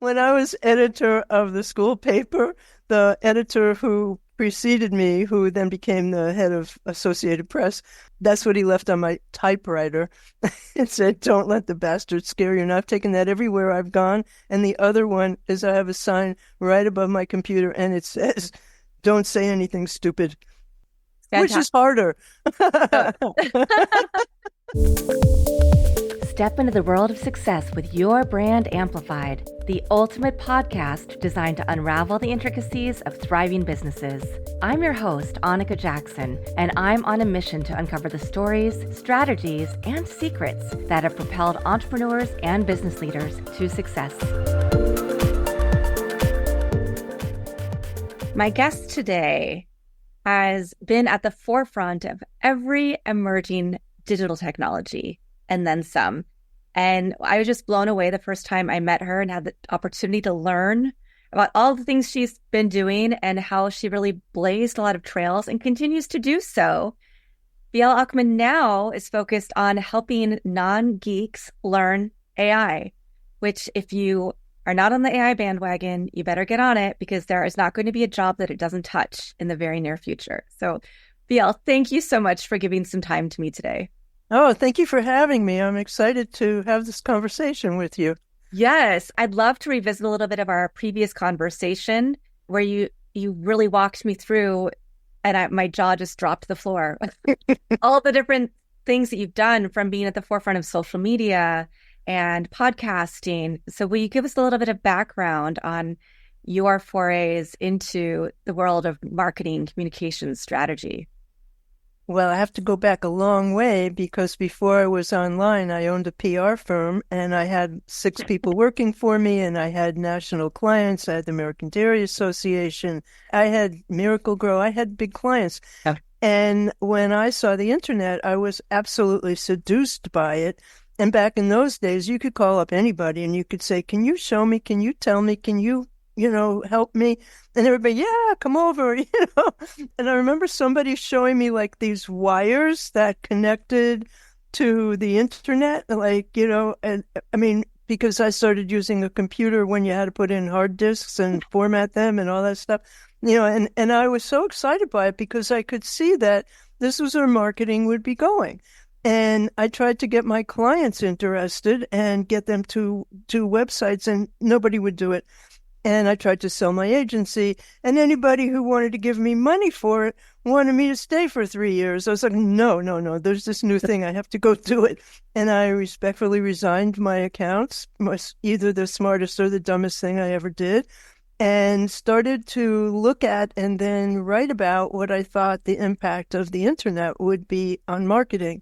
when I was editor of the school paper, the editor who preceded me, who then became the head of Associated Press, that's what he left on my typewriter. It said, "Don't let the bastards scare you." And I've taken that everywhere I've gone. And the other one is I have a sign right above my computer, and it says, "Don't say anything stupid," which is harder. Step into the world of success with your brand amplified, the ultimate podcast designed to unravel the intricacies of thriving businesses. I'm your host, Annika Jackson, and I'm on a mission to uncover the stories, strategies, and secrets that have propelled entrepreneurs and business leaders to success. My guest today has been at the forefront of every emerging digital technology, and then some. And I was just blown away the first time I met her and had the opportunity to learn about all the things she's been doing and how she really blazed a lot of trails and continues to do so. Ochman now is focused on helping non-geeks learn AI, which if you are not on the AI bandwagon, you better get on it because there is not going to be a job that it doesn't touch in the very near future. So thank you so much for giving some time to me today. Oh, thank you for having me. I'm excited to have this conversation with you. Yes, I'd love to revisit a little bit of our previous conversation where you really walked me through and my jaw just dropped to the floor. All the different things that you've done from being at the forefront of social media and podcasting. So will you give us a little bit of background on your forays into the world of marketing, communications, strategy? Well, I have to go back a long way because before I was online, I owned a PR firm and I had 6 people working for me and I had national clients. I had the American Dairy Association. I had Miracle Grow. I had big clients. Yeah. And when I saw the internet, I was absolutely seduced by it. And back in those days, you could call up anybody and you could say, "Can you show me? Can you tell me? Can you help me?" And everybody, "Yeah, come over," And I remember somebody showing me like these wires that connected to the internet, and I mean, because I started using a computer when you had to put in hard disks and format them and all that stuff, and I was so excited by it because I could see that this was where marketing would be going. And I tried to get my clients interested and get them to websites, and nobody would do it. And I tried to sell my agency, and anybody who wanted to give me money for it wanted me to stay for 3 years. I was like, no, there's this new thing. I have to go do it. And I respectfully resigned my accounts, was either the smartest or the dumbest thing I ever did, and started to look at and then write about what I thought the impact of the internet would be on marketing.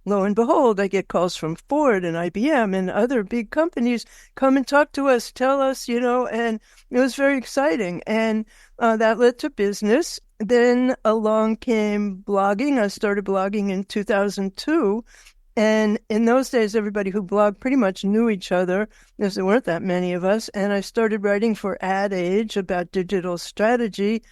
Lo and behold, I get calls from Ford and IBM and other big companies, "Come and talk to us, tell us," and it was very exciting. And that led to business. Then along came blogging. I started blogging in 2002. And in those days, everybody who blogged pretty much knew each other because there weren't that many of us. And I started writing for Ad Age about digital strategy.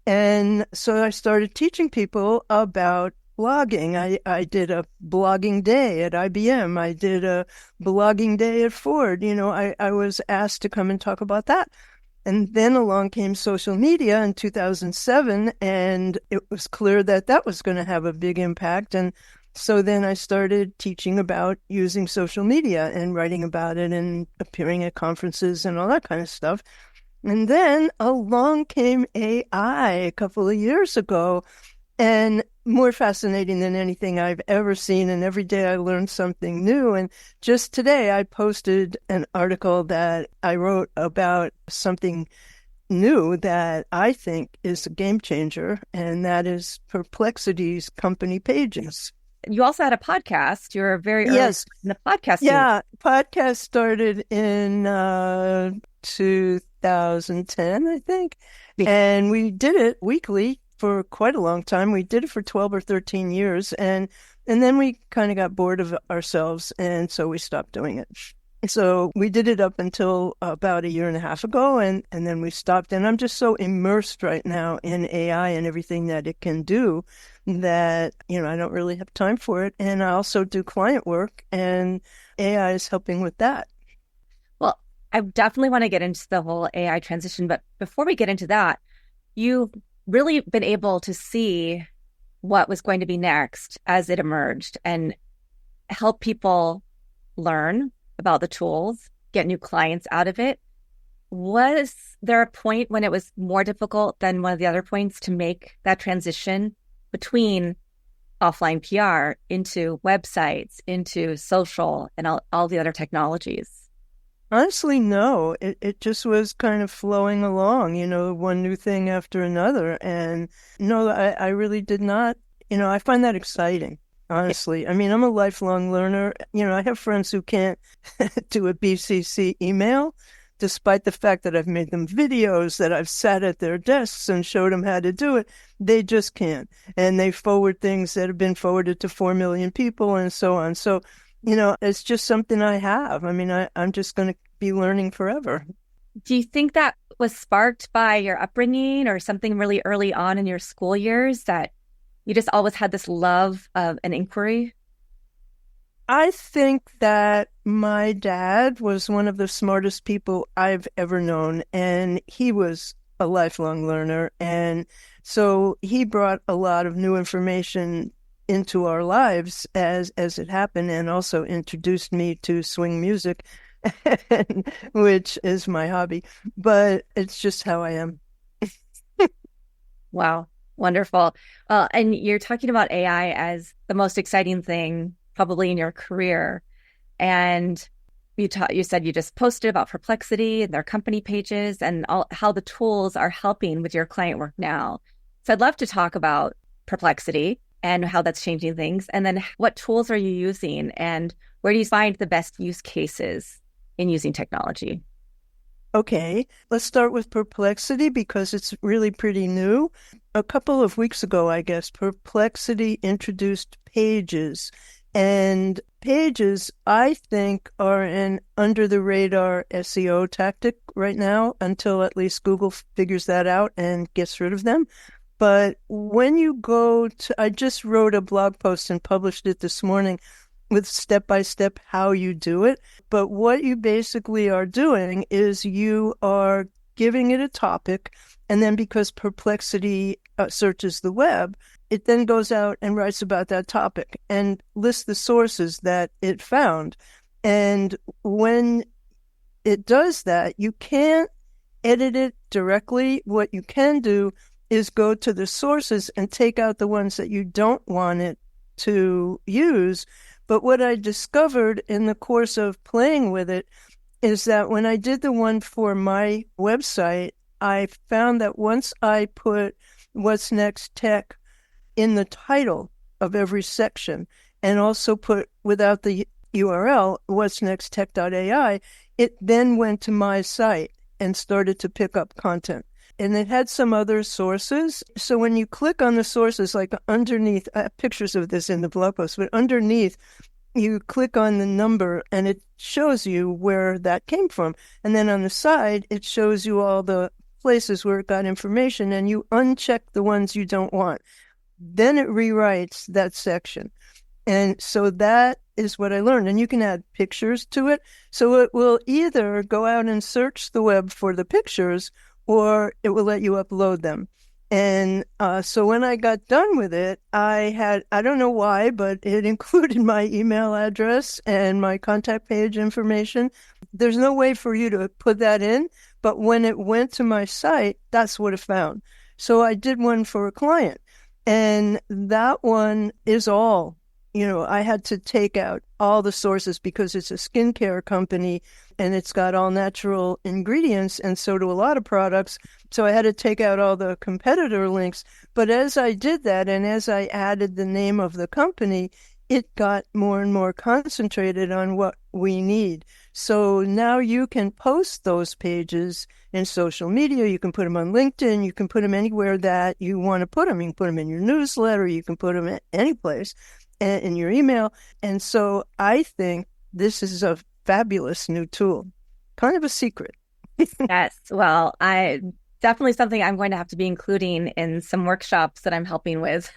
And so I started teaching people about blogging. I did a blogging day at IBM. I did a blogging day at Ford. I was asked to come and talk about that. And then along came social media in 2007, and it was clear that that was going to have a big impact. And so then I started teaching about using social media and writing about it and appearing at conferences and all that kind of stuff. And then along came AI a couple of years ago. And more fascinating than anything I've ever seen. And every day I learned something new. And just today I posted an article that I wrote about something new that I think is a game changer. And that is Perplexity's company pages. You also had a podcast. You were very early in the podcast. Yeah, podcast started in 2010, I think. And we did it weekly for quite a long time. We did it for 12 or 13 years. And then we kind of got bored of ourselves. And so we stopped doing it. So we did it up until about a year and a half ago. And then we stopped. And I'm just so immersed right now in AI and everything that it can do that, I don't really have time for it. And I also do client work, and AI is helping with that. Well, I definitely want to get into the whole AI transition, but before we get into that, you've really been able to see what was going to be next as it emerged and help people learn about the tools, get new clients out of it. Was there a point when it was more difficult than one of the other points to make that transition between offline PR into websites, into social, and all the other technologies? Honestly, no. It just was kind of flowing along, one new thing after another. And no, I really did not, I find that exciting, honestly. I mean, I'm a lifelong learner. I have friends who can't do a BCC email, despite the fact that I've made them videos, that I've sat at their desks and showed them how to do it. They just can't. And they forward things that have been forwarded to 4 million people and so on. So, it's just something I have. I mean, I'm just going to be learning forever. Do you think that was sparked by your upbringing or something really early on in your school years that you just always had this love of an inquiry? I think that my dad was one of the smartest people I've ever known, and he was a lifelong learner. And so he brought a lot of new information into our lives as it happened, and also introduced me to swing music, which is my hobby. But it's just how I am. Wow, wonderful. And you're talking about AI as the most exciting thing probably in your career. And you said you just posted about Perplexity and their company pages and how the tools are helping with your client work now. So I'd love to talk about Perplexity and how that's changing things. And then what tools are you using and where do you find the best use cases in using technology? Okay, let's start with Perplexity because it's really pretty new. A couple of weeks ago, I guess, Perplexity introduced Pages. And Pages, I think, are an under-the-radar SEO tactic right now until at least Google figures that out and gets rid of them. But when you go to, I just wrote a blog post and published it this morning with step-by-step how you do it. But what you basically are doing is you are giving it a topic, and then because Perplexity searches the web, it then goes out and writes about that topic and lists the sources that it found. And when it does that, you can't edit it directly. What you can do is go to the sources and take out the ones that you don't want it to use. But what I discovered in the course of playing with it is that when I did the one for my website, I found that once I put What's Next Tech in the title of every section and also put without the URL, what's next tech.ai, it then went to my site and started to pick up content. And it had some other sources. So when you click on the sources, like underneath, I have pictures of this in the blog post, but underneath, you click on the number and it shows you where that came from. And then on the side, it shows you all the places where it got information, and you uncheck the ones you don't want. Then it rewrites that section. And so that is what I learned. And you can add pictures to it. So it will either go out and search the web for the pictures, or it will let you upload them. And so when I got done with it, I don't know why, but it included my email address and my contact page information. There's no way for you to put that in, but when it went to my site, that's what it found. So I did one for a client, and that one is all, I had to take out all the sources because it's a skincare company and it's got all natural ingredients, and so do a lot of products. So I had to take out all the competitor links. But as I did that, and as I added the name of the company, it got more and more concentrated on what we need. So now you can post those pages in social media. You can put them on LinkedIn. You can put them anywhere that you want to put them. You can put them in your newsletter. You can put them at any place in your email. And so I think this is a fabulous new tool, kind of a secret. Yes. Well, I definitely something I'm going to have to be including in some workshops that I'm helping with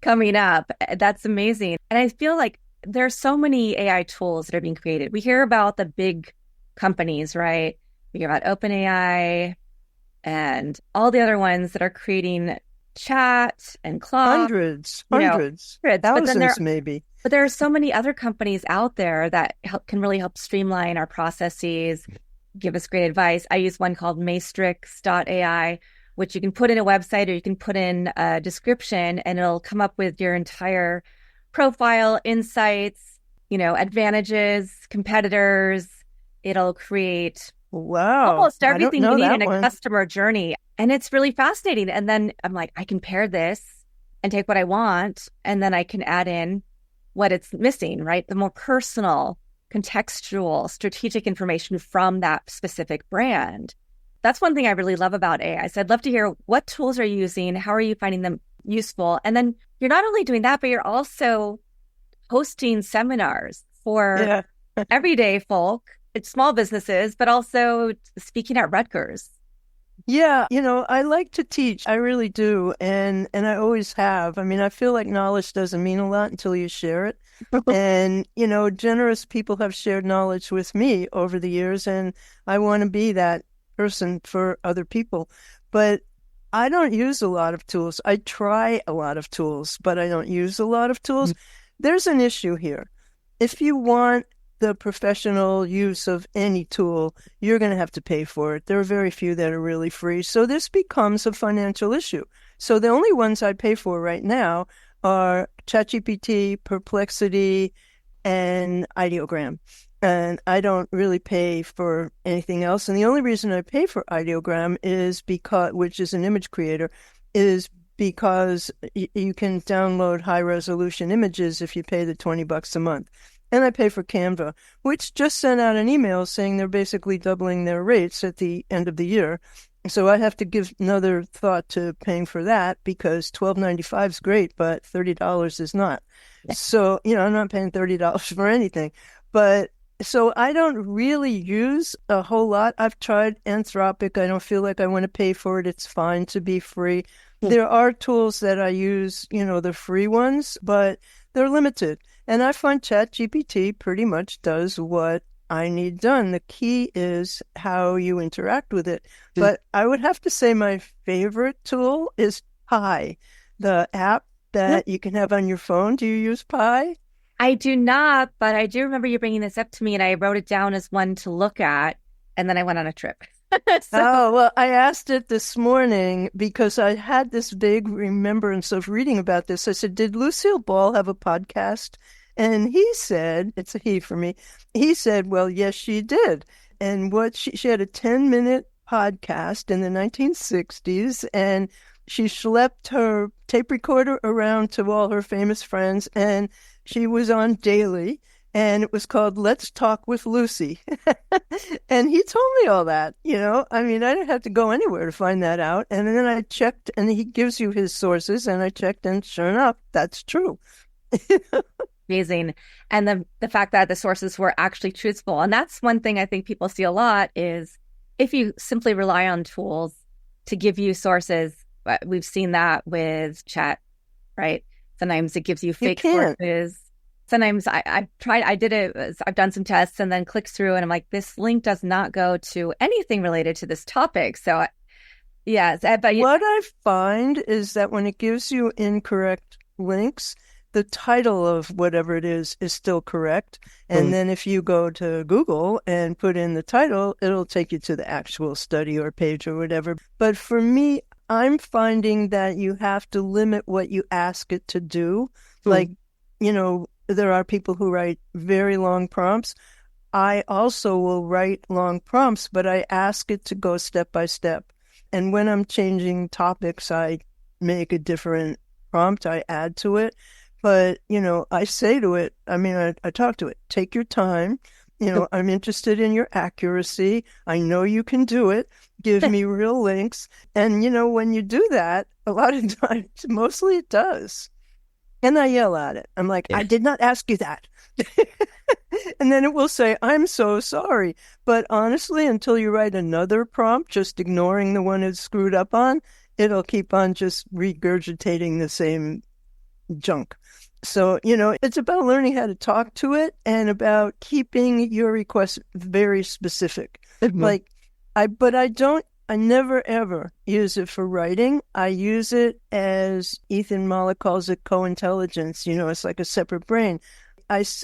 coming up. That's amazing. And I feel like there's so many AI tools that are being created. We hear about the big companies, right? We hear about OpenAI and all the other ones that are creating chat and Claude, Hundreds, you know, hundreds, hundreds. thousands maybe. But there are so many other companies out there that can really help streamline our processes, give us great advice. I use one called Matrix.ai, which you can put in a website or you can put in a description and it'll come up with your entire profile, insights, advantages, competitors. It'll create Wow, almost I don't everything you know need that in a one. customer journey. And it's really fascinating. And then I'm like, I can pair this and take what I want, and then I can add in what it's missing, right? The more personal, contextual, strategic information from that specific brand. That's one thing I really love about AI. So I'd love to hear, what tools are you using? How are you finding them useful? And then you're not only doing that, but you're also hosting seminars for Yeah. everyday folk, it's small businesses, but also speaking at Rutgers. Yeah, I like to teach. I really do. And I always have. I mean, I feel like knowledge doesn't mean a lot until you share it. And, generous people have shared knowledge with me over the years, and I want to be that person for other people. But I don't use a lot of tools. I try a lot of tools, but I don't use a lot of tools. There's an issue here. If you want the professional use of any tool, you're going to have to pay for it. There are very few that are really free. So this becomes a financial issue. So the only ones I pay for right now are ChatGPT, Perplexity, and Ideogram. And I don't really pay for anything else. And the only reason I pay for Ideogram is because, which is an image creator, is because you can download high resolution images if you pay the $20 a month. And I pay for Canva, which just sent out an email saying they're basically doubling their rates at the end of the year. So I have to give another thought to paying for that, because $12.95 is great, but $30 is not. So, I'm not paying $30 for anything. But so I don't really use a whole lot. I've tried Anthropic. I don't feel like I want to pay for it. It's fine to be free. There are tools that I use, the free ones, but they're limited. And I find ChatGPT pretty much does what I need done. The key is how you interact with it. But I would have to say my favorite tool is Pi, the app that you can have on your phone. Do you use Pi? I do not, but I do remember you bringing this up to me, and I wrote it down as one to look at, and then I went on a trip. Oh, well, I asked it this morning because I had this vague remembrance of reading about this. I said, did Lucille Ball have a podcast? And he said, it's a he for me. He said, well, yes, she did. And she had a 10-minute podcast in the 1960s, and she schlepped her tape recorder around to all her famous friends, and she was on daily. And it was called Let's Talk with Lucy. And he told me all that, I mean, I didn't have to go anywhere to find that out. And then I checked, and he gives you his sources, and I checked, and sure enough, that's true. Amazing. And the fact that the sources were actually truthful. And that's one thing I think people see a lot is if you simply rely on tools to give you sources, we've seen that with chat, right? Sometimes it gives you fake sources. Sometimes I've done some tests and then clicked through and I'm like, this link does not go to anything related to this topic. So yeah. But what I find is that when it gives you incorrect links, the title of whatever it is still correct. And then if you go to Google and put in the title, it'll take you to the actual study or page or whatever. But for me, I'm finding that you have to limit what you ask it to do. Like, there are people who write very long prompts. I also will write long prompts, but I ask it to go step by step. And when I'm changing topics, I make a different prompt. I add to it. But, I say to it, I talk to it, take your time. I'm interested in your accuracy. I know you can do it. Give me real links. And, when you do that, a lot of times, mostly it does. And I yell at it. I'm like, I did not ask you that. And then it will say, I'm so sorry. But honestly, until you write another prompt, just ignoring the one it's screwed up on, it'll keep on just regurgitating the same junk. So, it's about learning how to talk to it and about keeping your requests very specific. Like, but I never ever use it for writing. I use it as Ethan Mollick calls it co-intelligence. It's like a separate brain.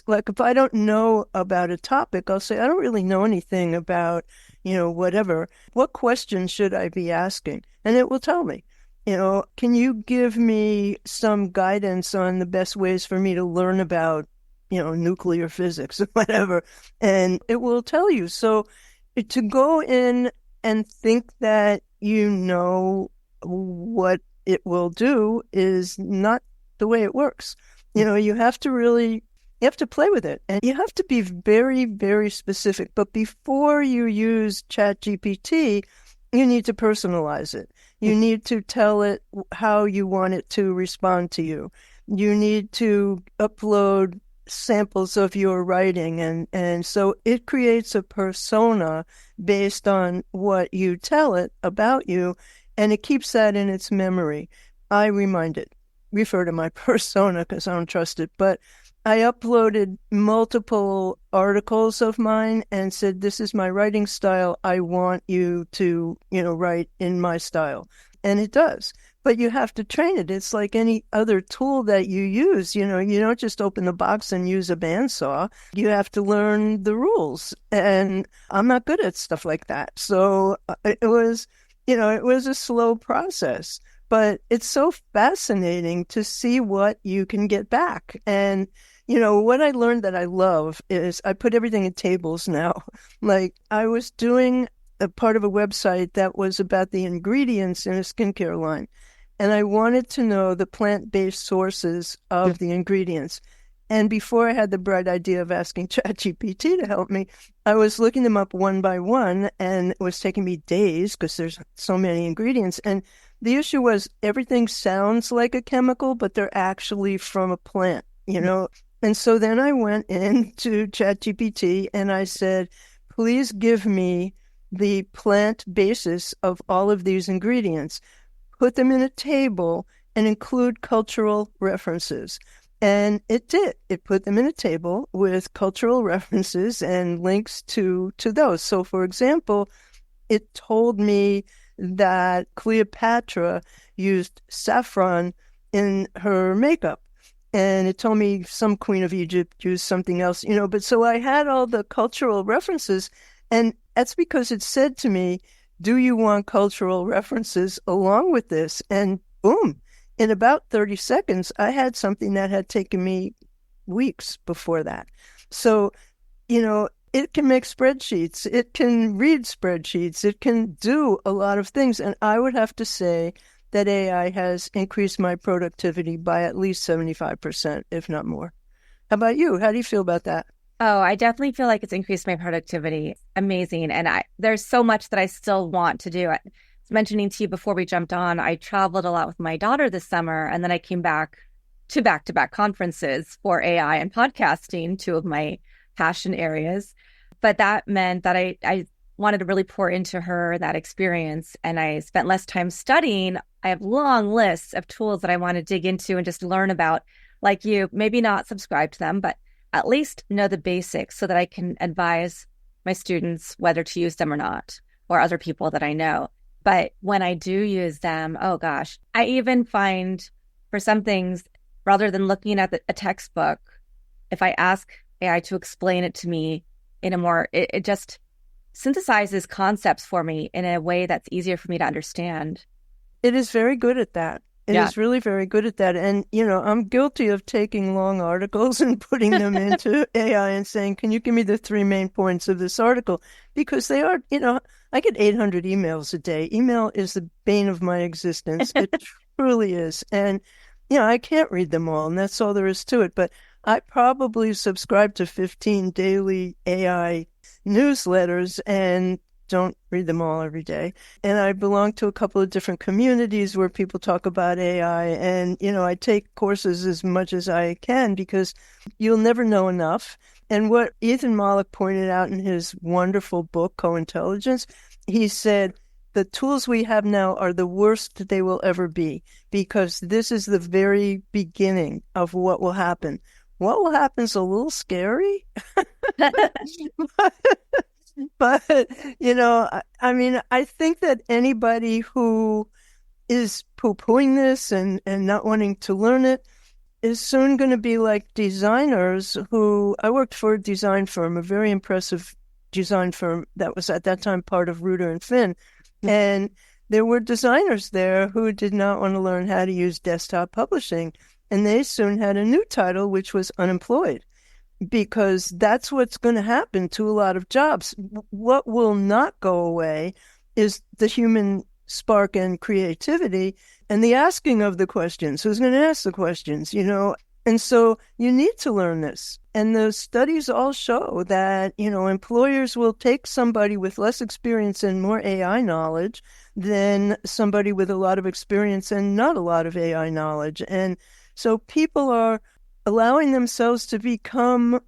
Like if I don't know about a topic, I'll say, I don't really know anything about, whatever. What questions should I be asking? And it will tell me. Can you give me some guidance on the best ways for me to learn about, nuclear physics or whatever? And it will tell you. So to go in and think that you know what it will do is not the way it works. You have to play with it, and you have to be very, very specific. But before you use ChatGPT, you need to personalize it. You need to tell it how you want it to respond to you. You need to upload samples of your writing, and so it creates a persona based on what you tell it about you, and it keeps that in its memory. I refer to my persona because I don't trust it, but I uploaded multiple articles of mine and said, this is my writing style. I want you to, write in my style. And it does. But you have to train it. It's like any other tool that you use. You don't just open the box and use a bandsaw. You have to learn the rules. And I'm not good at stuff like that. So it was a slow process. But it's so fascinating to see what you can get back. And, what I learned that I love is I put everything in tables now. Like I was doing a part of a website that was about the ingredients in a skincare line. And I wanted to know the plant-based sources of the ingredients. And before I had the bright idea of asking ChatGPT to help me, I was looking them up one by one, and it was taking me days because there's so many ingredients. And the issue was everything sounds like a chemical, but they're actually from a plant, And so then I went into ChatGPT and I said, please give me the plant basis of all of these ingredients. Put them in a table and include cultural references. And it did. It put them in a table with cultural references and links to those. So, for example, it told me that Cleopatra used saffron in her makeup. And it told me some queen of Egypt used something else, But so I had all the cultural references. And that's because it said to me, do you want cultural references along with this? And boom, in about 30 seconds, I had something that had taken me weeks before that. So, it can make spreadsheets. It can read spreadsheets. It can do a lot of things. And I would have to say that AI has increased my productivity by at least 75%, if not more. How about you? How do you feel about that? Oh, I definitely feel like it's increased my productivity. Amazing. And there's so much that I still want to do. I was mentioning to you before we jumped on, I traveled a lot with my daughter this summer, and then I came back to back-to-back conferences for AI and podcasting, two of my passion areas. But that meant that I wanted to really pour into her that experience, and I spent less time studying. I have long lists of tools that I want to dig into and just learn about, like you, maybe not subscribe to them, but at least know the basics so that I can advise my students whether to use them or not, or other people that I know. But when I do use them, oh gosh, I even find for some things, rather than looking at a textbook, if I ask AI to explain it to me in a more, it just synthesizes concepts for me in a way that's easier for me to understand. It is very good at that. It is really very good at that. And, I'm guilty of taking long articles and putting them into AI and saying, can you give me the 3 main points of this article? Because they are, I get 800 emails a day. Email is the bane of my existence. It truly is. And, I can't read them all, and that's all there is to it. But I probably subscribe to 15 daily AI newsletters and don't read them all every day. And I belong to a couple of different communities where people talk about AI. And, I take courses as much as I can because you'll never know enough. And what Ethan Mollick pointed out in his wonderful book, Co-Intelligence, he said, the tools we have now are the worst they will ever be, because this is the very beginning of what will happen. What will happen is a little scary, but I mean, I think that anybody who is poo-pooing this and not wanting to learn it is soon going to be like designers who I worked for a design firm, a very impressive design firm that was at that time part of Reuter and Finn. And there were designers there who did not want to learn how to use desktop publishing. And they soon had a new title, which was unemployed, because that's what's going to happen to a lot of jobs. What will not go away is the human spark and creativity and the asking of the questions. Who's going to ask the questions, And so you need to learn this. And the studies all show that, employers will take somebody with less experience and more AI knowledge than somebody with a lot of experience and not a lot of AI knowledge. And so people are allowing themselves to become,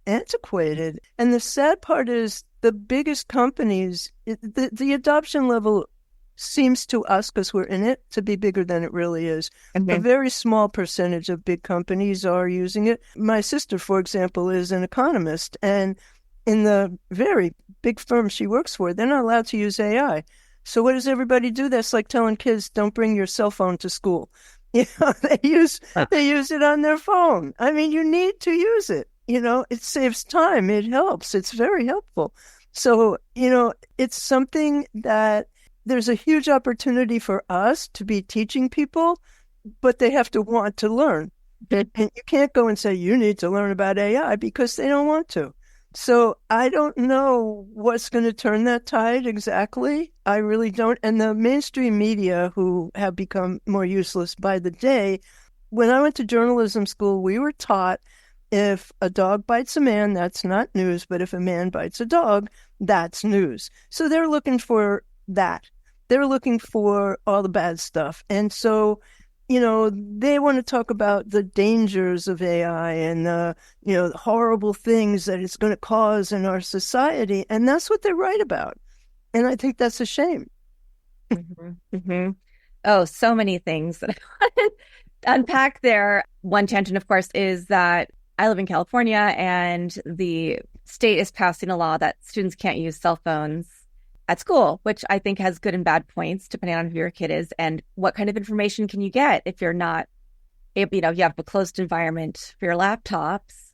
antiquated. And the sad part is the biggest companies, the adoption level seems to us, because we're in it, to be bigger than it really is. Mm-hmm. A very small percentage of big companies are using it. My sister, for example, is an economist, and in the very big firm she works for, they're not allowed to use AI. So what does everybody do? That's like telling kids, don't bring your cell phone to school. They use it on their phone. I mean, you need to use it. It saves time. It helps. It's very helpful. So, it's something that there's a huge opportunity for us to be teaching people, but they have to want to learn. And you can't go and say, you need to learn about AI, because they don't want to. So I don't know what's going to turn that tide exactly. I really don't. And the mainstream media, who have become more useless by the day, when I went to journalism school, we were taught if a dog bites a man, that's not news. But if a man bites a dog, that's news. So they're looking for that. They're looking for all the bad stuff. And so, they want to talk about the dangers of AI and, the horrible things that it's going to cause in our society. And that's what they write about. And I think that's a shame. Mm-hmm. Mm-hmm. Oh, so many things that I want to unpack there. One tangent, of course, is that I live in California, and the state is passing a law that students can't use cell phones at school, which I think has good and bad points, depending on who your kid is and what kind of information can you get if you're not, you have a closed environment for your laptops,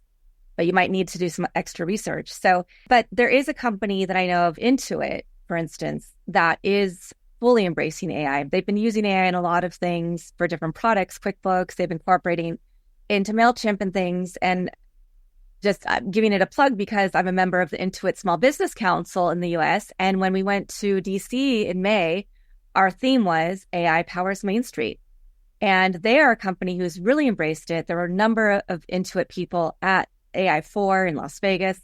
but you might need to do some extra research. So, but there is a company that I know of, Intuit, for instance, that is fully embracing AI. They've been using AI in a lot of things for different products, QuickBooks. They've been incorporating into MailChimp and things. And just giving it a plug because I'm a member of the Intuit Small Business Council in the US. And when we went to DC in May, our theme was AI powers Main Street. And they are a company who's really embraced it. There were a number of Intuit people at AI4 in Las Vegas.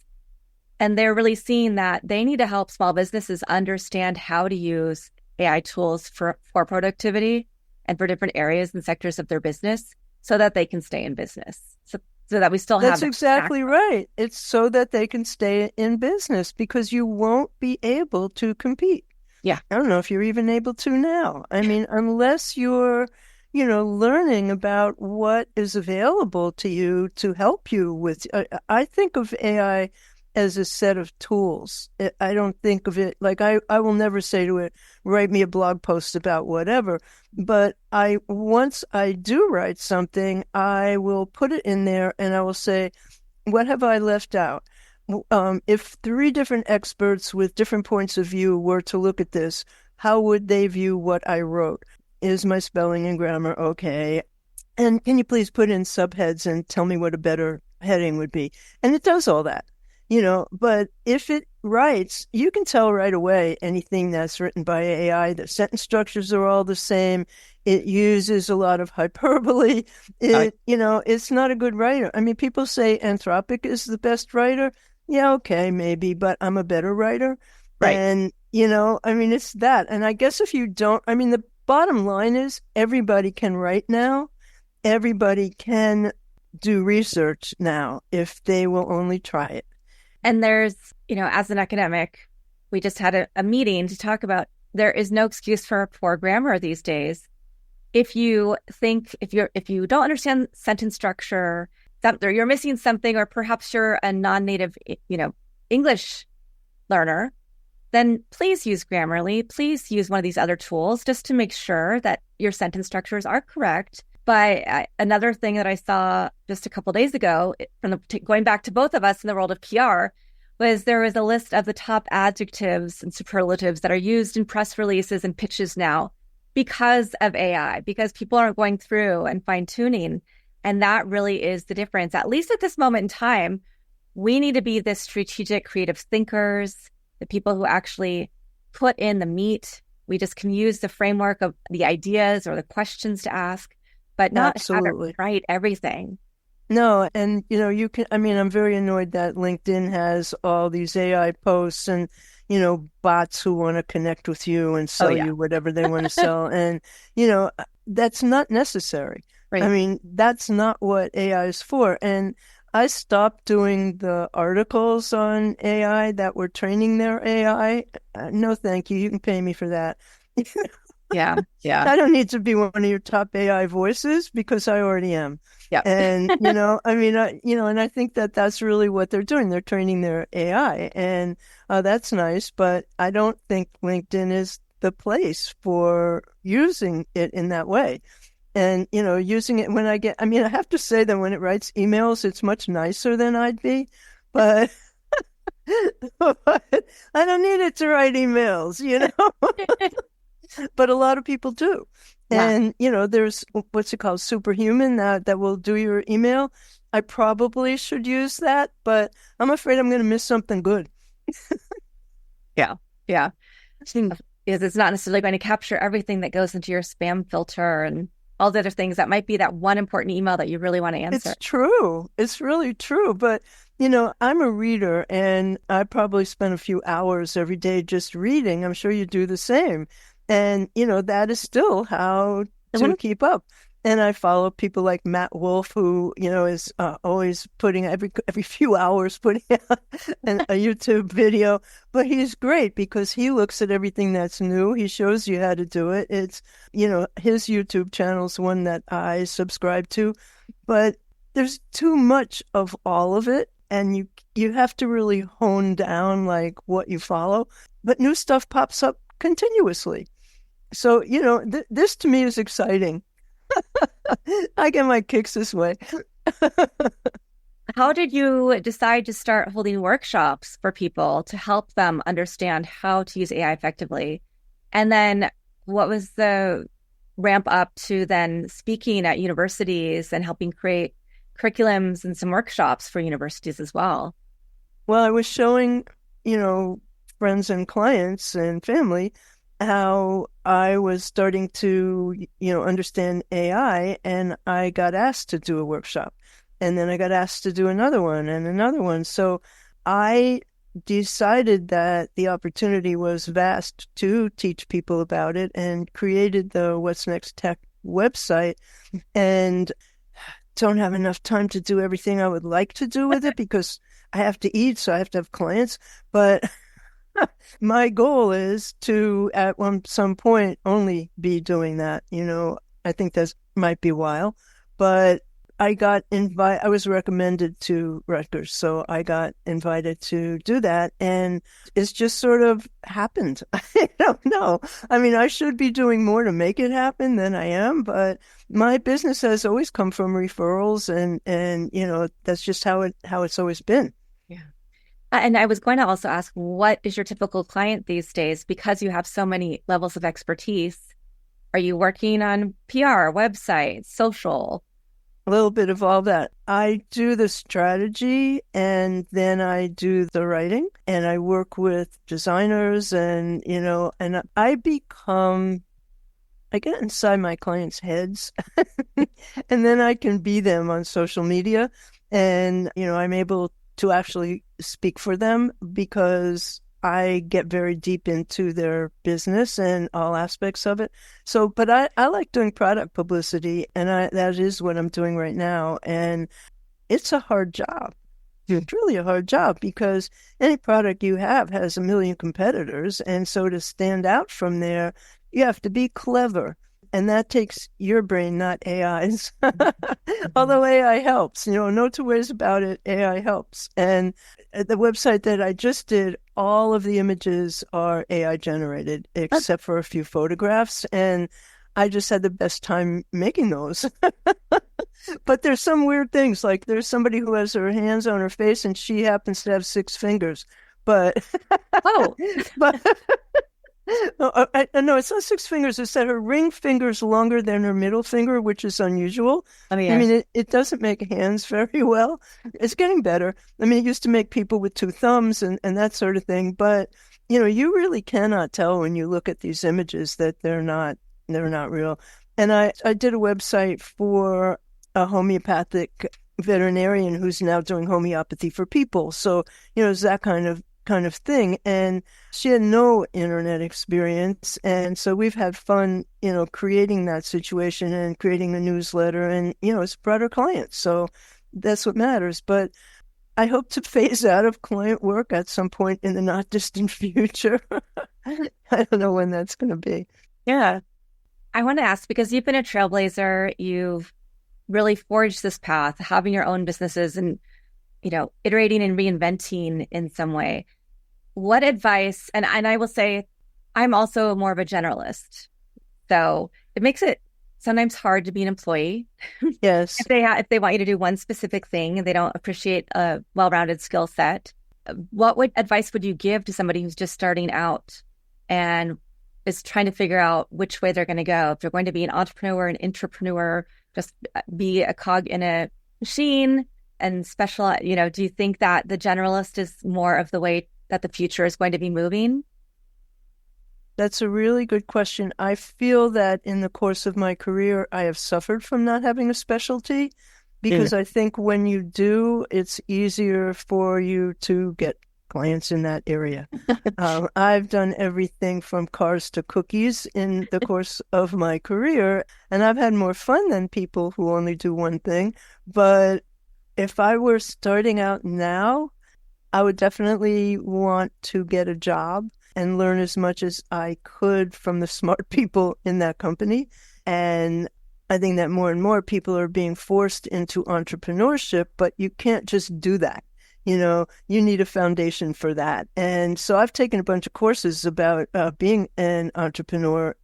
And they're really seeing that they need to help small businesses understand how to use AI tools for productivity and for different areas and sectors of their business so that they can stay in business. So that we still have. That's exactly right. It's so that they can stay in business, because you won't be able to compete. Yeah. I don't know if you're even able to now. I mean, unless you're, learning about what is available to you to help you with. I think of AI as a set of tools. I don't think of it like I will never say to it, write me a blog post about whatever. But once I do write something, I will put it in there and I will say, what have I left out? If 3 different experts with different points of view were to look at this, how would they view what I wrote? Is my spelling and grammar okay? And can you please put in subheads and tell me what a better heading would be? And it does all that. But if it writes, you can tell right away anything that's written by AI. The sentence structures are all the same. It uses a lot of hyperbole. It's not a good writer. I mean, people say Anthropic is the best writer. Yeah, okay, maybe, but I'm a better writer. Right. And, it's that. And I guess if you don't, the bottom line is everybody can write now. Everybody can do research now if they will only try it. And there's, as an academic, we just had a meeting to talk about there is no excuse for a poor grammar these days. If you don't understand sentence structure, that you're missing something, or perhaps you're a non-native, English learner, then please use Grammarly. Please use one of these other tools just to make sure that your sentence structures are correct. But another thing that I saw just a couple of days ago, going back to both of us in the world of PR, was there was a list of the top adjectives and superlatives that are used in press releases and pitches now because of AI, because people are going through and fine-tuning. And that really is the difference. At least at this moment in time, we need to be the strategic, creative thinkers, the people who actually put in the meat. We just can use the framework of the ideas or the questions to ask, but not Absolutely. have it write everything. No, and you can, I mean, I'm very annoyed that LinkedIn has all these AI posts and, bots who want to connect with you and Oh, sell yeah. you whatever they want to sell. And, that's not necessary. I Right. mean, that's not what AI is for. And I stopped doing the articles on AI that were training their AI. No, thank you. You can pay me for that. Yeah. Yeah. I don't need to be one of your top AI voices because I already am. Yeah. And, I mean, and I think that that's really what they're doing. They're training their AI, and that's nice, but I don't think LinkedIn is the place for using it in that way. And, using it when I mean, I have to say that when it writes emails, it's much nicer than I'd be, but, but I don't need it to write emails. But a lot of people do. Yeah. And, there's what's it called? Superhuman that will do your email. I probably should use that, but I'm afraid I'm going to miss something good. Yeah. Yeah. Is it's not necessarily going to capture everything that goes into your spam filter and all the other things. That might be that one important email that you really want to answer. It's true. It's really true. But, I'm a reader and I probably spend a few hours every day just reading. I'm sure you do the same. And, that is still how to keep up. And I follow people like Matt Wolf, who, is always putting every few hours putting out a YouTube video. But he's great because he looks at everything that's new. He shows you how to do it. It's, his YouTube channel is one that I subscribe to, but there's too much of all of it. And you have to really hone down like what you follow. But new stuff pops up continuously. So, this to me is exciting. I get my kicks this way. How did you decide to start holding workshops for people to help them understand how to use AI effectively? And then what was the ramp up to then speaking at universities and helping create curriculums and some workshops for universities as well? Well, I was showing, friends and clients and family how I was starting to, understand AI, and I got asked to do a workshop. And then I got asked to do another one and another one. So I decided that the opportunity was vast to teach people about it and created the What's Next Tech website, and don't have enough time to do everything I would like to do with it because I have to eat, so I have to have clients. But my goal is to, at some point, only be doing that. I think that might be a while, but I was recommended to Rutgers, so I got invited to do that, and it's just sort of happened. I don't know. I mean, I should be doing more to make it happen than I am, but my business has always come from referrals, and that's just how it's always been. Yeah. And I was going to also ask, what is your typical client these days? Because you have so many levels of expertise. Are you working on PR, websites, social? A little bit of all that. I do the strategy and then I do the writing, and I work with designers and I get inside my clients' heads and then I can be them on social media, and I'm able to actually speak for them because I get very deep into their business and all aspects of it. So, but I like doing product publicity, and that is what I'm doing right now. And it's a hard job. It's really a hard job because any product you have has a million competitors. And so to stand out from there, you have to be clever. And that takes your brain, not AI's. Although AI helps, no two ways about it, AI helps. And the website that I just did, all of the images are AI generated, except for a few photographs. And I just had the best time making those. But there's some weird things, like there's somebody who has her hands on her face and she happens to have 6 fingers. But, Oh, but no, it's not 6 fingers. It's that her ring finger's longer than her middle finger, which is unusual. oh I yeah. mean, it doesn't make hands very well. It's getting better. I mean, it used to make people with 2 thumbs and that sort of thing. But, you really cannot tell when you look at these images that they're not real. And I did a website for a homeopathic veterinarian who's now doing homeopathy for people. So, it's that kind of thing. And she had no internet experience. And so we've had fun, creating that situation and creating a newsletter, and, it's brought her clients. So that's what matters. But I hope to phase out of client work at some point in the not distant future. I don't know when that's going to be. Yeah. I want to ask, because you've been a trailblazer, you've really forged this path, having your own businesses and, iterating and reinventing in some way. What advice, and I will say, I'm also more of a generalist. So it makes it sometimes hard to be an employee. Yes. If they want you to do one specific thing and they don't appreciate a well-rounded skill set, advice would you give to somebody who's just starting out and is trying to figure out which way they're going to go? If they're going to be an entrepreneur, an intrapreneur, just be a cog in a machine and special, do you think that the generalist is more of the way that the future is going to be moving? That's a really good question. I feel that in the course of my career, I have suffered from not having a specialty because I think when you do, it's easier for you to get clients in that area. I've done everything from cars to cookies in the course of my career, and I've had more fun than people who only do one thing. But if I were starting out now, I would definitely want to get a job and learn as much as I could from the smart people in that company. And I think that more and more people are being forced into entrepreneurship, but you can't just do that. You need a foundation for that. And so I've taken a bunch of courses about being an entrepreneur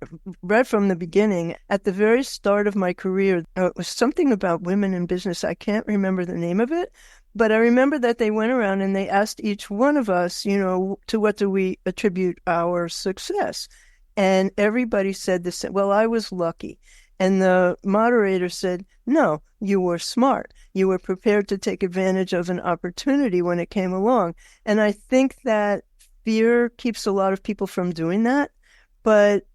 right from the beginning. At the very start of my career, it was something about women in business. I can't remember the name of it, but I remember that they went around and they asked each one of us, to what do we attribute our success? And everybody said this, well, I was lucky. And the moderator said, no, you were smart. You were prepared to take advantage of an opportunity when it came along. And I think that fear keeps a lot of people from doing that. But,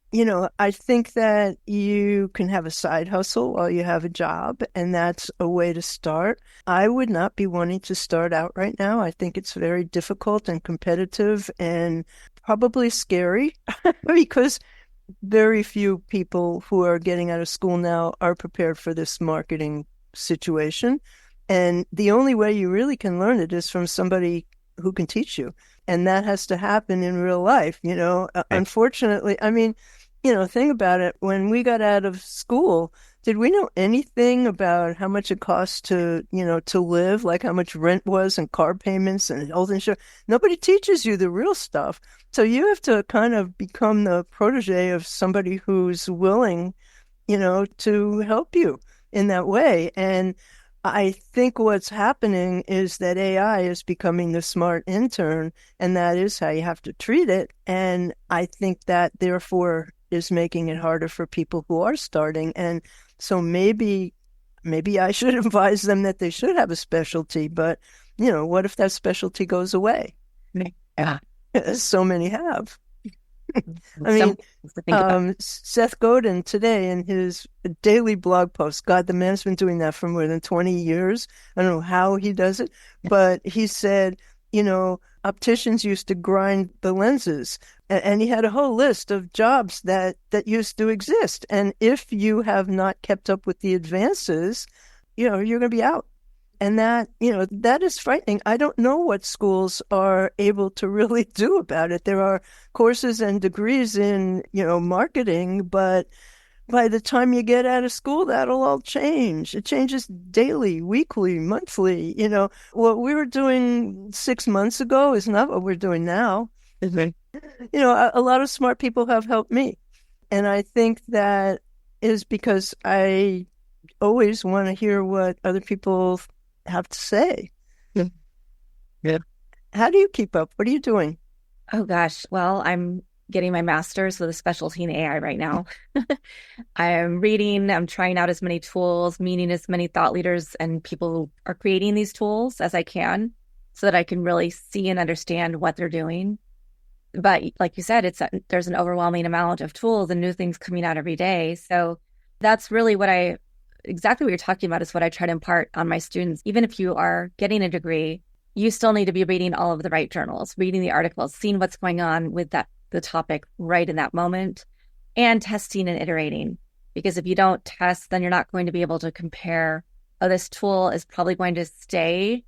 I think that you can have a side hustle while you have a job, and that's a way to start. I would not be wanting to start out right now. I think it's very difficult and competitive and probably scary because very few people who are getting out of school now are prepared for this marketing situation. And the only way you really can learn it is from somebody who can teach you. And that has to happen in real life, Unfortunately, I mean, think about it. When we got out of school, did we know anything about how much it costs to live, like how much rent was and car payments and health insurance? Nobody teaches you the real stuff. So you have to kind of become the protege of somebody who's willing, to help you in that way. And I think what's happening is that AI is becoming the smart intern, and that is how you have to treat it. And I think that therefore is making it harder for people who are starting. And so maybe I should advise them that they should have a specialty, but what if that specialty goes away? Yeah. So many have. I mean, Seth Godin today in his daily blog post, God, the man's been doing that for more than 20 years. I don't know how he does it, but he said, opticians used to grind the lenses, and he had a whole list of jobs that used to exist. And if you have not kept up with the advances, you're going to be out. And that, that is frightening. I don't know what schools are able to really do about it. There are courses and degrees in, marketing, but by the time you get out of school, that'll all change. It changes daily, weekly, monthly. What we were doing 6 months ago is not what we're doing now. Mhm. A lot of smart people have helped me. And I think that is because I always want to hear what other people have to say. Yeah. Yeah. How do you keep up? What are you doing? Oh gosh. Well, I'm getting my master's with a specialty in AI right now. I'm reading, I'm trying out as many tools, meeting as many thought leaders and people who are creating these tools as I can so that I can really see and understand what they're doing. But like you said, there's an overwhelming amount of tools and new things coming out every day. So that's really exactly what you're talking about is what I try to impart on my students. Even if you are getting a degree, you still need to be reading all of the right journals, reading the articles, seeing what's going on with the topic right in that moment, and testing and iterating. Because if you don't test, then you're not going to be able to compare, oh, this tool is probably going to stay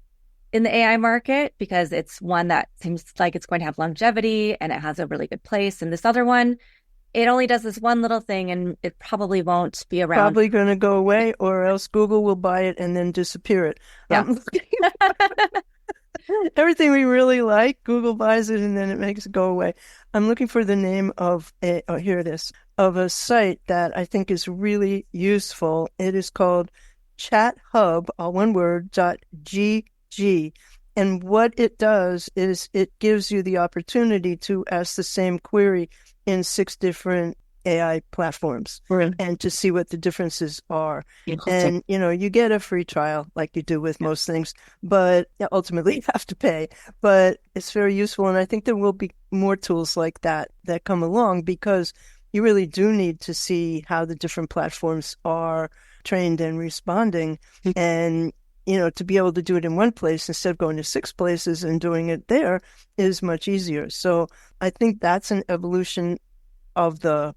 in the AI market because it's one that seems like it's going to have longevity and it has a really good place. And this other one, it only does this one little thing and it probably won't be around. Probably going to go away, or else Google will buy it and then disappear it. Yeah. Everything we really like, Google buys it and then it makes it go away. I'm looking for the name of here it is, of a site that I think is really useful. It is called ChatHub, all one word, .gg. And what it does is it gives you the opportunity to ask the same query in 6 different AI platforms and to see what the differences are. And, you get a free trial like you do with most things, but ultimately you have to pay. But it's very useful. And I think there will be more tools like that come along because you really do need to see how the different platforms are trained and responding. And, to be able to do it in one place instead of going to 6 places and doing it there is much easier. So I think that's an evolution of the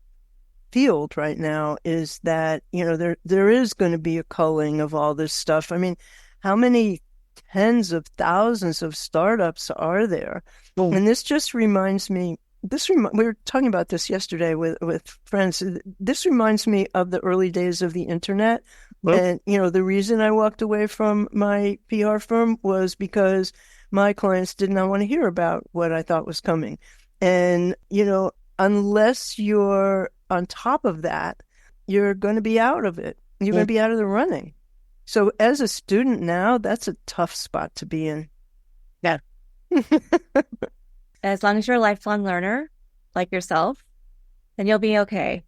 field right now, is that there is going to be a culling of all this stuff. I mean, how many tens of thousands of startups are there? And this just reminds me, we were talking about this yesterday with friends. This reminds me of the early days of the internet. And the reason I walked away from my PR firm was because my clients did not want to hear about what I thought was coming. And unless you're on top of that, you're going to be out of it. You're going to be out of the running. So as a student now, that's a tough spot to be in. Yeah. As long as you're a lifelong learner, like yourself, then you'll be okay.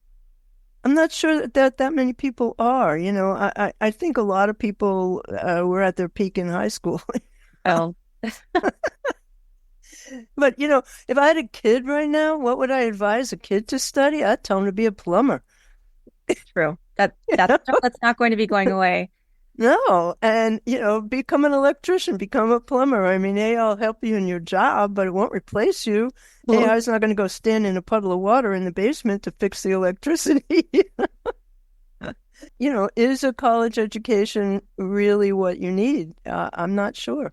I'm not sure that many people are. I think a lot of people were at their peak in high school. Oh. But, if I had a kid right now, what would I advise a kid to study? I'd tell him to be a plumber. True. That's not going to be going away. No. And, become an electrician, become a plumber. I mean, AI will help you in your job, but it won't replace you. AI is not going to go stand in a puddle of water in the basement to fix the electricity. Is a college education really what you need? I'm not sure.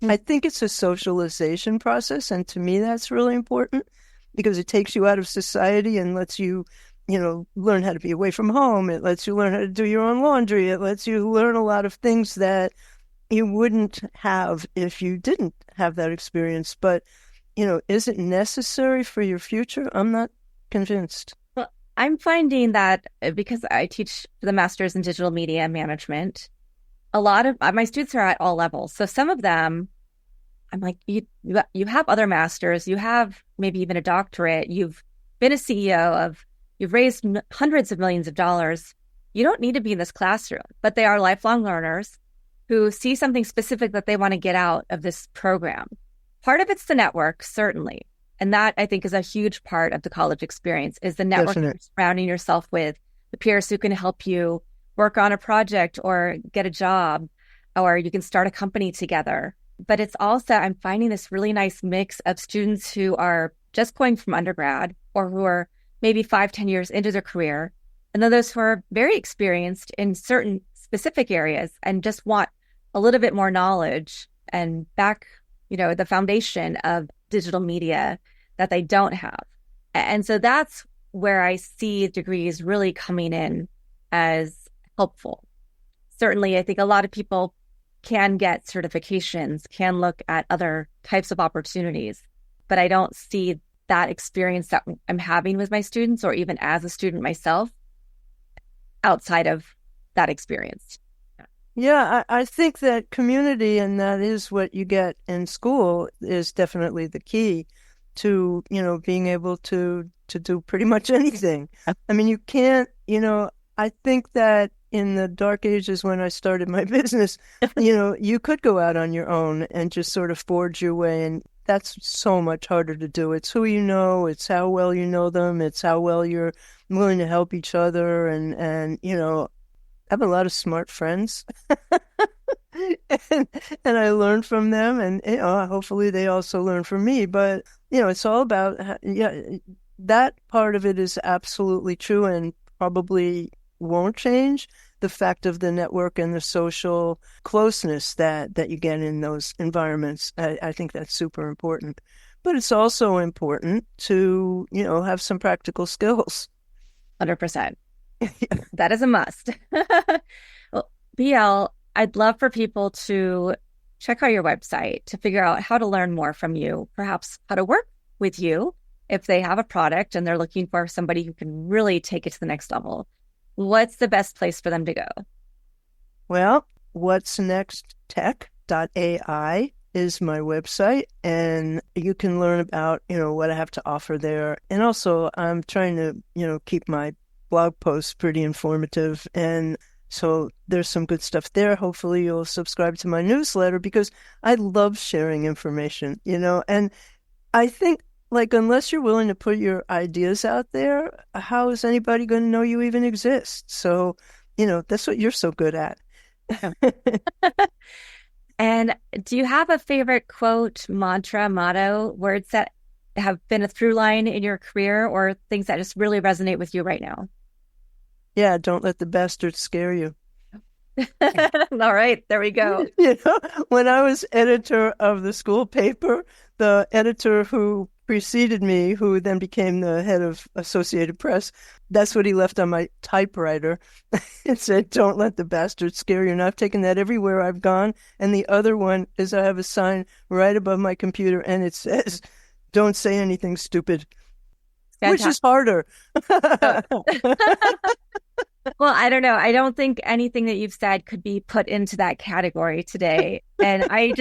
I think it's a socialization process, and to me that's really important because it takes you out of society and lets you, learn how to be away from home. It lets you learn how to do your own laundry. It lets you learn a lot of things that you wouldn't have if you didn't have that experience. But, is it necessary for your future? I'm not convinced. Well, I'm finding that because I teach the master's in digital media management, a lot of my students are at all levels. So some of them, I'm like, you have other masters, you have maybe even a doctorate, you've been a CEO you've raised hundreds of millions of dollars. You don't need to be in this classroom, but they are lifelong learners who see something specific that they want to get out of this program. Part of it's the network, certainly. And that I think is a huge part of the college experience is the network you're surrounding yourself with, the peers who can help you work on a project or get a job, or you can start a company together. But it's also, I'm finding this really nice mix of students who are just going from undergrad or who are maybe 5-10 years into their career. And then those who are very experienced in certain specific areas and just want a little bit more knowledge and back, the foundation of digital media that they don't have. And so that's where I see degrees really coming in as helpful. Certainly, I think a lot of people can get certifications, can look at other types of opportunities, but I don't see that experience that I'm having with my students, or even as a student myself, outside of that experience. Yeah, I think that community, and that is what you get in school, is definitely the key to, being able to do pretty much anything. I mean, you can't, I think that in the dark ages when I started my business, you could go out on your own and just sort of forge your way. And that's so much harder to do. It's who you know, it's how well you know them, it's how well you're willing to help each other. And I have a lot of smart friends. and I learn from them, and hopefully they also learn from me. But it's all about that part of it is absolutely true, and probably won't change. The fact of the network and the social closeness that you get in those environments, I think that's super important. But it's also important to have some practical skills. 100%. That is a must. Well, BL, I'd love for people to check out your website to figure out how to learn more from you, perhaps how to work with you if they have a product and they're looking for somebody who can really take it to the next level. What's the best place for them to go? Well, what'snexttech.ai is my website, and you can learn about, what I have to offer there. And also I'm trying to, keep my blog posts pretty informative. And so there's some good stuff there. Hopefully you'll subscribe to my newsletter, because I love sharing information, and I think, unless you're willing to put your ideas out there, how is anybody going to know you even exist? So, that's what you're so good at. And do you have a favorite quote, mantra, motto, words that have been a through line in your career, or things that just really resonate with you right now? Yeah, don't let the bastards scare you. All right, there we go. When I was editor of the school paper, the editor who preceded me, who then became the head of Associated Press, that's what he left on my typewriter. It said, "Don't let the bastards scare you." And I've taken that everywhere I've gone. And the other one is I have a sign right above my computer, and it says, "Don't say anything stupid." Fantastic. Which is harder. Well, I don't know. I don't think anything that you've said could be put into that category today. And I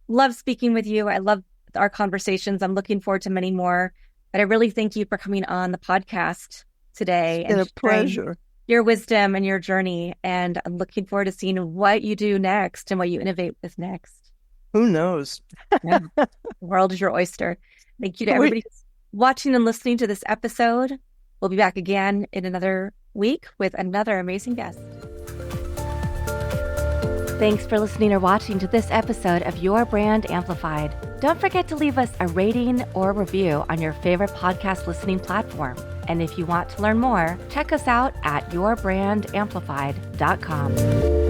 love speaking with you. I love our conversations. I'm looking forward to many more. But I really thank you for coming on the podcast today. It's been a pleasure. Your wisdom and your journey. And I'm looking forward to seeing what you do next and what you innovate with next. Who knows? Yeah. The world is your oyster. Thank you to everybody watching and listening to this episode. We'll be back again in another week with another amazing guest. Thanks for listening or watching to this episode of Your Brand Amplified. Don't forget to leave us a rating or review on your favorite podcast listening platform. And if you want to learn more, check us out at yourbrandamplified.com.